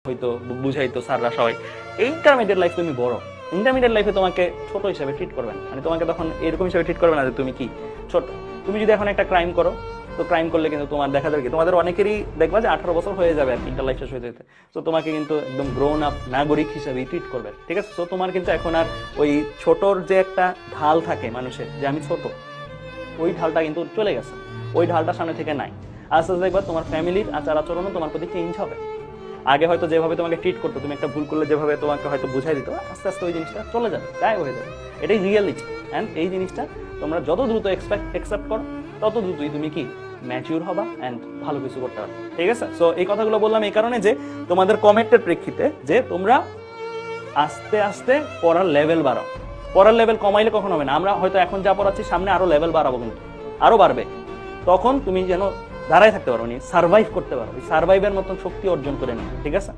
হয়তো বুঝাইতো স্যাররা সবাই। ইন্টারমিডিয়েট লাইফ তুমি বড়, ইন্টারমিডিয়েট লাইফে তোমাকে ছোট হিসেবে ট্রিট করবে না, মানে তোমাকে তখন এরকম হিসেবে ট্রিট করবে না যে তুমি কি ছোট। তুমি যদি এখন একটা ক্রাইম করো, তো ক্রাইম করলে কিন্তু তোমার দেখা যাবে কি তোমাদের অনেকেরই দেখবা যে 18 বছর হয়ে যাবে আর কি ইন্টার লাইফ শেষ হয়ে যেতে, তো তোমাকে কিন্তু একদম গ্রোন আপ নাগরিক হিসেবেই ট্রিট করবে, ঠিক আছে। তো তোমার কিন্তু এখন আর ওই ছোটর যে একটা ঢাল থাকে মানুষের যে আমি ছোট, ওই ঢালটা কিন্তু চলে গেছে, ওই ঢালটা সামনে থেকে নাই। আস্তে আস্তে দেখবা তোমার ফ্যামিলির আচার আচরণও তোমার প্রতি চেঞ্জ হবে। আগে হয়তো যেভাবে তোমাকে ট্রিট করতো, তুমি একটা ভুল করলে যেভাবে তোমাকে হয়তো বুঝাই দিত, আস্তে আস্তে ওই জিনিসটা চলে যাবে, গায়েব হয়ে যাবে। এটাই রিয়েলিটি। অ্যান্ড এই জিনিসটা তোমরা যত দ্রুত অ্যাকসেপ্ট করো, তত দ্রুতই তুমি কি ম্যাচিউর হবা অ্যান্ড ভালো কিছু করতে পারবে, ঠিক আছে। সো এই কথাগুলো বললাম এই কারণে যে তোমাদের কমেন্টের প্রেক্ষিতে যে তোমরা আস্তে আস্তে পড়ার লেভেল বাড়াও। পড়ার লেভেল কমাইলে কখন হবে না, আমরা হয়তো এখন যা পড়াচ্ছি সামনে আরো লেভেল বাড়াবো, কিন্তু আরো বাড়বে। তখন তুমি যেন দাঁড়ায় থাকতে পারো, সার্ভাইভ করতে পারো, ওই সার্ভাইভের মতন শক্তি অর্জন করে নিও, ঠিক আছে।